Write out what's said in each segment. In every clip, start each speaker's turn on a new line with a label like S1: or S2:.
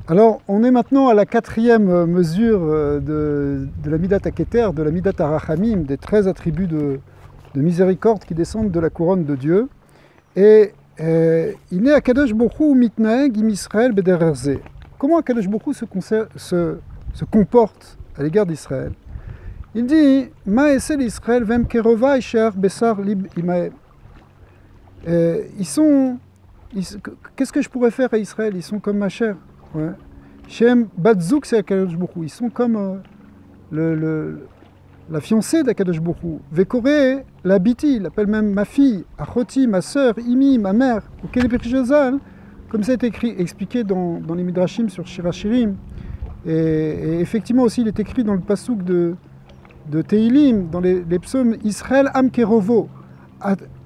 S1: Alors, on est maintenant à la quatrième mesure de la Midat HaKeter, de la Midat HaRachamim, des 13 attributs de miséricorde qui descendent de la couronne de Dieu. Et il est Akadosh Borou Hu mitnaeg im Israël bederer ze. Comment Akadosh Borou se comporte à l'égard d'Israël? Il dit Ma esel Israël vem kerova isher besar lib imaem. Qu'est-ce que je pourrais faire à Israël? Ils sont comme ma chair. Ouais. Shem Batzouk, c'est Akadosh Borou. Ils sont comme la fiancée d'Akadosh Borou. Vekore, la biti, il l'appelle même ma fille, Achoti, ma sœur, Imi, ma mère, ou Kelepechazal, comme ça est écrit, expliqué dans les Midrashim sur Shir HaShirim. Et effectivement aussi, il est écrit dans le pasouk de Tehilim, dans les psaumes Israël Am Kerovo.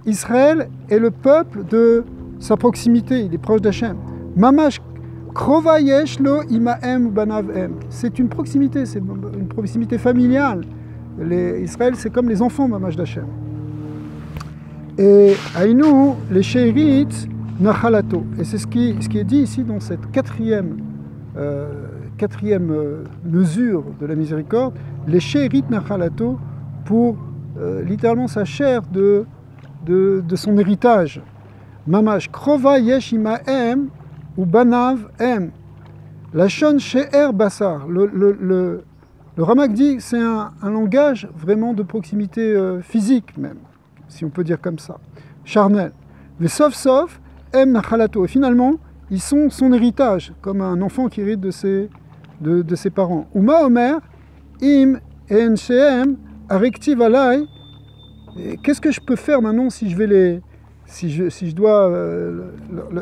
S1: Israël est le peuple de sa proximité, il est proche d'Hachem. Mamash Krova yesh lo imaem banav em. C'est une proximité familiale. Israël, c'est comme les enfants mamash d'Hachem. Et Aïnou, les Sheirit Nachalato. Et c'est ce qui est dit ici dans cette quatrième mesure de la miséricorde, les Sheirit Nachalato, pour littéralement sa chair de son héritage. Mamash Krova yesh imaem ou banav em. La shon she'er basar. Le Ramak dit que c'est un langage vraiment de proximité physique même, si on peut dire comme ça, charnel. Mais sauf em nachalato. Et finalement, ils sont son héritage, comme un enfant qui hérite de ses parents. Uma omer im en she'em arektiv alay. Qu'est-ce que je peux faire maintenant si je dois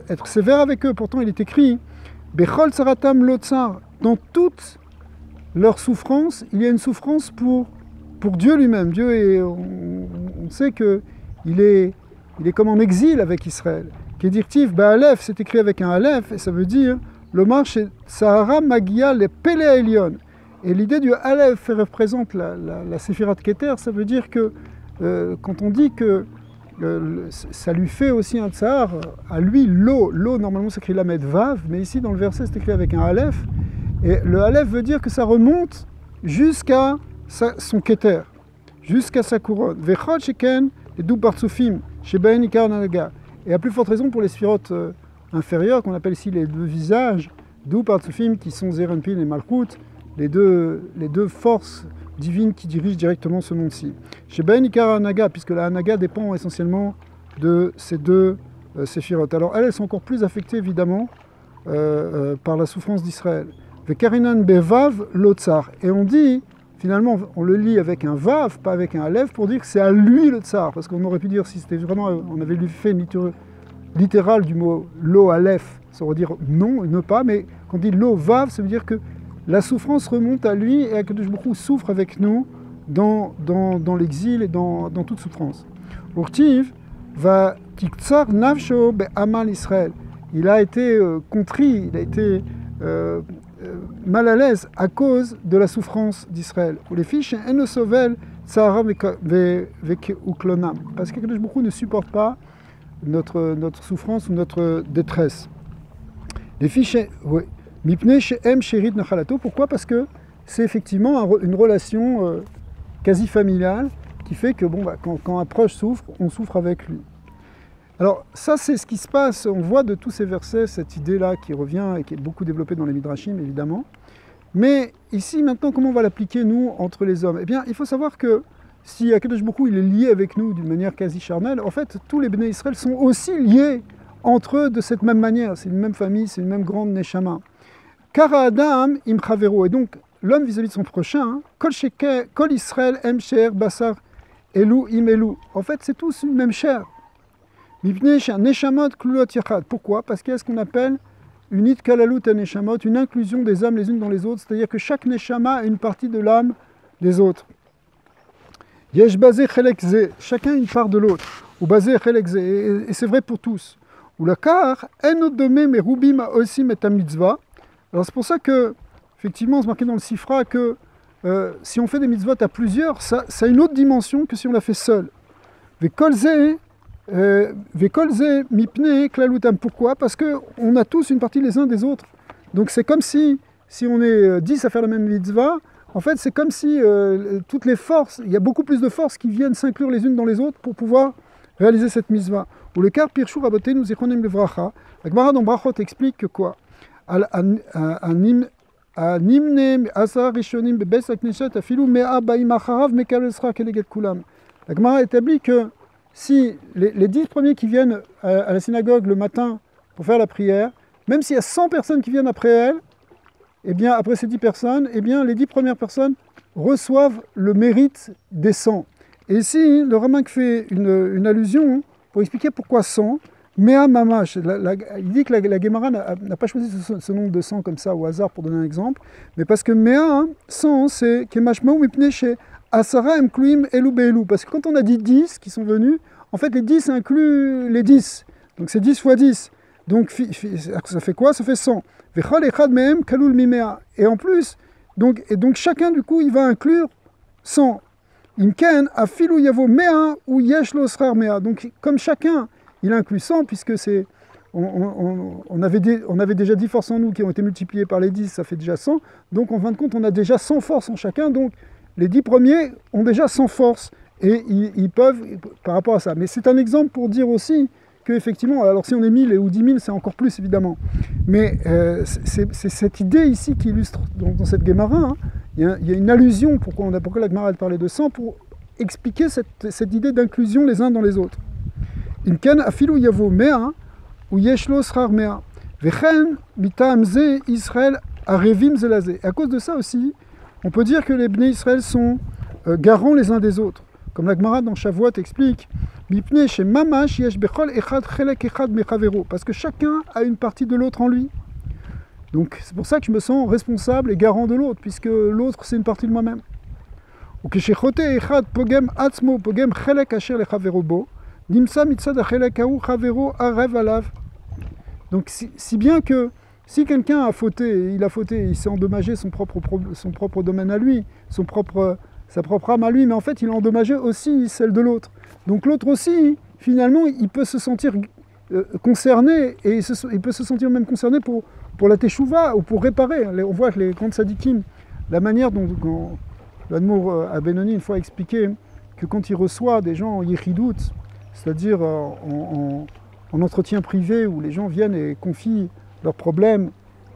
S1: être sévère avec eux? Pourtant, il est écrit Bechol tsaratam lo tsar. Dans toute leur souffrance, il y a une souffrance pour Dieu lui-même. Dieu on sait qu'il est comme en exil avec Israël. Kedirtiv ba'alef, c'est écrit avec un alef, et ça veut dire l'omar chez Sahara Magia le Pele Elion. Et l'idée du alef représente la Séphirat Keter, ça veut dire que quand on dit que ça lui fait aussi un tsar, à lui, l'eau normalement s'écrit lamed vav, mais ici dans le verset c'est écrit avec un aleph, et le aleph veut dire que ça remonte jusqu'à son keter, jusqu'à sa couronne. Vechad sheken et dou partsufim, sheben ikar nanaga. Et à plus forte raison pour les sphirotes inférieures, qu'on appelle ici les deux visages, dou partsufim, qui sont Zeranpin et Malchut, les deux forces divine qui dirige directement ce monde-ci. Chez Ben Ikar Hanaga, puisque la Hanaga dépend essentiellement de ces deux séphirotes. Alors elles sont encore plus affectées évidemment par la souffrance d'Israël. Vekarinan bevav lotsar. Et on dit, finalement, on le lit avec un vav, pas avec un aleph, pour dire que c'est à lui le tsar. Parce qu'on aurait pu dire, si c'était vraiment, on avait fait une littérale du mot lo aleph, ça veut dire non, ne pas, mais quand on dit lo vav, ça veut dire que la souffrance remonte à lui et Akadosh Borou souffre avec nous dans l'exil et dans toute souffrance. Urtiv va tiktsar navsho be'amal Israël. Il a été contrit, il a été mal à l'aise à cause de la souffrance d'Israël. Ou les fiches enosovel tsara uklonam. Parce qu'Akadosh Borou ne supporte pas notre souffrance ou notre détresse. Les fiches, oui. Mipne she'em sherit nachalato. Pourquoi? Parce que c'est effectivement une relation quasi familiale qui fait que quand un proche souffre, on souffre avec lui. Alors ça c'est ce qui se passe, on voit de tous ces versets cette idée-là qui revient et qui est beaucoup développée dans les Midrashim évidemment. Mais ici maintenant comment on va l'appliquer nous entre les hommes? Eh bien il faut savoir que si Akadosh Borou il est lié avec nous d'une manière quasi charnelle, en fait tous les Bnei Israël sont aussi liés entre eux de cette même manière, c'est une même famille, c'est une même grande Neshama. Kara Adam im chavero, et donc l'homme vis-à-vis de son prochain, kol Israël em she'er basar elu im elu. En fait, c'est tous une même chair. Mipnei neshamot klulot yachad. Pourquoi? Parce qu'il y a ce qu'on appelle une itkalalut neshamot, une inclusion des âmes les unes dans les autres, c'est-à-dire que chaque neshama a une partie de l'âme des autres. Yesh basé chelek ze, chacun une part de l'autre. Ou basé chelek ze, et c'est vrai pour tous. Ou la kar en odome merubim osim et mitzvah. Alors c'est pour ça que, effectivement, c'est marqué dans le Sifra que si on fait des mitzvot à plusieurs, ça a une autre dimension que si on la fait seul. Vekolze mipne klalutam. Pourquoi? Parce qu'on a tous une partie les uns des autres. Donc c'est comme si on est 10 à faire la même mitzvah, en fait c'est comme si toutes les forces, il y a beaucoup plus de forces qui viennent s'inclure les unes dans les autres pour pouvoir réaliser cette mitzvah. Ou le car Pirshur Rabotenu Zichronim Levracha, la Gemara dans Brachot explique que quoi? Animne Asar Rishonim Bebes Akneshet Afilu Mea Baim Acharav Mekabel Esra Keleget Kulam. La Gemara établit que si les 10 premiers qui viennent à la synagogue le matin pour faire la prière, même s'il y a 100 personnes qui viennent après elles, eh bien, après ces 10 personnes, eh bien, les 10 premières personnes reçoivent le mérite des 100. Et ici, le Ramak fait une allusion pour expliquer pourquoi 100. Mea Mamash, il dit que la Gemara n'a pas choisi ce nombre de 100 comme ça au hasard pour donner un exemple, mais parce que Mea, 100, c'est Kemashmaou Mipneche Asara Mkluim Elu Beelu. Parce que quand on a dit 10 qui sont venus, en fait les 10 incluent les 10. Donc c'est 10 fois 10. Donc ça fait quoi? Ça fait 100. Vechal Echad Mehem Kalul Mimea. Et en plus, donc chacun du coup il va inclure 100. Imken Afilu Yavo Mea ou Yesh Lo Srar Mea. Donc comme chacun il inclut 100, puisque c'est, on avait déjà 10 forces en nous qui ont été multipliées par les 10, ça fait déjà 100. Donc en fin de compte, on a déjà 100 forces en chacun. Donc les 10 premiers ont déjà 100 forces. Et ils peuvent, par rapport à ça. Mais c'est un exemple pour dire aussi qu'effectivement, alors si on est 1000 ou 10 000, c'est encore plus évidemment. Mais c'est cette idée ici qui illustre, dans cette Gemara, hein, il y a une allusion, pourquoi la Gemara parlait de 100, pour expliquer cette idée d'inclusion les uns dans les autres. Imken afilu yavo mea ou yeshlo srar mea. Vechen mitam ze Israël arevim zelazé. À cause de ça aussi, on peut dire que les Bnei Israël sont garants les uns des autres. Comme la Gemara dans Shavuot explique, Mipne chez mamash yesh bechol echad chelek echad mechavero. Parce que chacun a une partie de l'autre en lui. Donc c'est pour ça que je me sens responsable et garant de l'autre, puisque l'autre c'est une partie de moi-même. Ou que shechote echad pogem atzmo pogem chelek asher lechavero bo. Donc si bien que si quelqu'un a fauté, il s'est endommagé son propre domaine à lui, sa propre âme à lui, mais en fait il a endommagé aussi celle de l'autre. Donc l'autre aussi, finalement, il peut se sentir concerné, et il peut se sentir même concerné pour la teshuva ou pour réparer. On voit que les grands sadikim, la manière dont l'Admour Abenoni une fois expliqué que quand il reçoit des gens en yichidout, c'est-à-dire en entretien privé où les gens viennent et confient leurs problèmes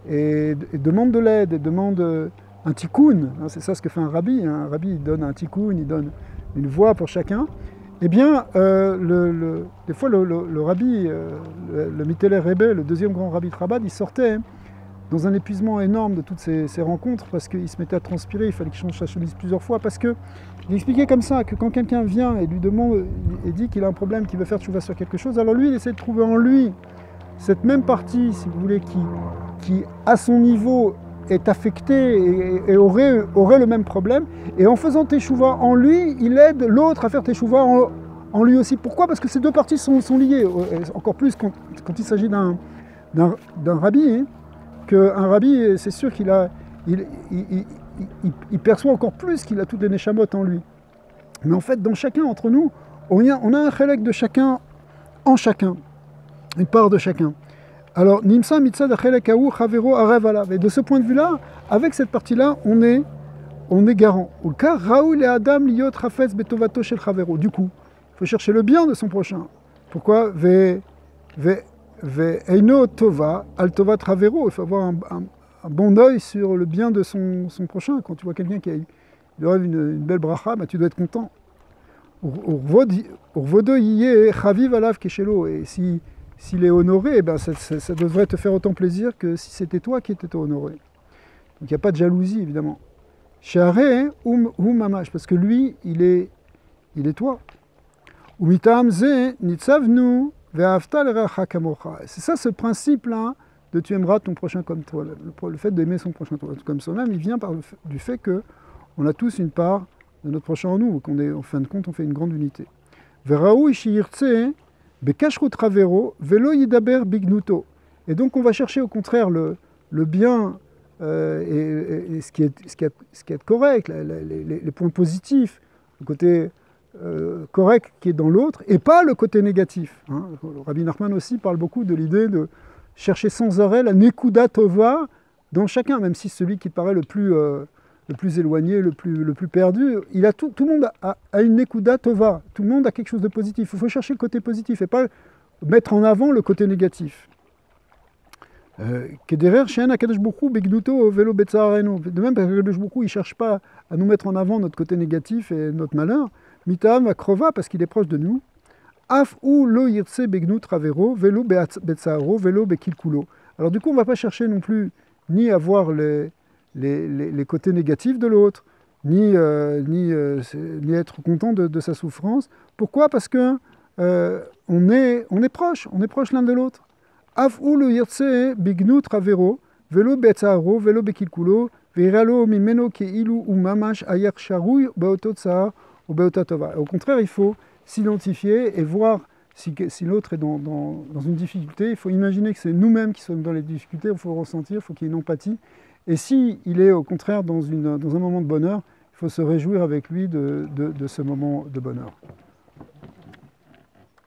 S1: et demandent de l'aide, et demandent un tikkun, hein, c'est ça ce que fait un rabbi. Un rabbi il donne un tikkun, il donne une voie pour chacun. Eh bien, des fois le rabbi, le Mitteler Rebbe, le deuxième grand rabbi de Chabad, il sortait dans un épuisement énorme de toutes ces rencontres parce qu'il se mettait à transpirer, il fallait qu'il change sa chemise plusieurs fois parce que il expliquait comme ça que quand quelqu'un vient et lui demande et dit qu'il a un problème, qu'il veut faire tchouva sur quelque chose, alors lui il essaie de trouver en lui cette même partie, si vous voulez, qui à son niveau est affectée et aurait le même problème, et en faisant tchouva en lui, il aide l'autre à faire tchouva en lui aussi. Pourquoi? Parce que ces deux parties sont liées, encore plus quand il s'agit d'un rabbi, hein, qu'un rabbi, c'est sûr qu'il perçoit encore plus qu'il a toutes les neshamot en lui. Mais en fait, dans chacun entre nous, on a un chelek de chacun en chacun, une part de chacun. Alors, nimsa mitzad chelek aou chavero arev alav. Et de ce point de vue-là, avec cette partie-là, on est garant. Au cas raoul et adam liot rafetz betovato shel chavero. Du coup, il faut chercher le bien de son prochain. Pourquoi? Eino tova al tovat chavero. Il faut avoir un bon œil sur le bien de son prochain. Quand tu vois quelqu'un qui a une belle bracha, bah, tu dois être content. Urvodo yie chaviv alav keshelo. Et s'il est honoré, ben ça devrait te faire autant plaisir que si c'était toi qui étais honoré. Donc il n'y a pas de jalousie, évidemment. Share ou mamash, parce que lui, il est toi. Umitam ze nitzavnu ve'afta l'eracha kamocha. C'est ça ce principe-là de tu aimeras ton prochain comme toi. Le fait d'aimer son prochain comme soi-même, il vient du fait qu'on a tous une part de notre prochain en nous, en fin de compte, on fait une grande unité. Verraou ishirtse bekashrut ravero velo yidaber bignuto. Et donc on va chercher au contraire le bien et ce qui est correct, les points positifs, le côté correct qui est dans l'autre, et pas le côté négatif. Hein. Rabbi Nachman aussi parle beaucoup de l'idée de chercher sans arrêt la nekuda tova dans chacun, même si celui qui paraît le plus éloigné, le plus perdu, tout le monde a une nekuda tova, tout le monde a quelque chose de positif. Il faut chercher le côté positif et pas mettre en avant le côté négatif. Kederer Shen Akadosh Baruch Hu Begnuto Velo Betzarenu. De même, Akadosh Baruch Hu, il ne cherche pas à nous mettre en avant notre côté négatif et notre malheur. Mitam Akrova, parce qu'il est proche de nous. Af ou lo yirtse begnut ravero, velo betzaro, velo bekilkulo. Alors du coup, on ne va pas chercher non plus ni à voir les côtés négatifs de l'autre, ni être content de sa souffrance. Pourquoi? Parce que on est proche l'un de l'autre. Af ou lo yirtse begnut ravero, velo betzaro, velo bekilkulo, viralo mimeno keilu ou mamash ayer sharouy baototsa ou baotatova. Au contraire, il faut s'identifier et voir si l'autre est dans une difficulté. Il faut imaginer que c'est nous-mêmes qui sommes dans les difficultés, il faut le ressentir, il faut qu'il y ait une empathie. Et s'il est au contraire dans un moment de bonheur, il faut se réjouir avec lui de ce moment de bonheur.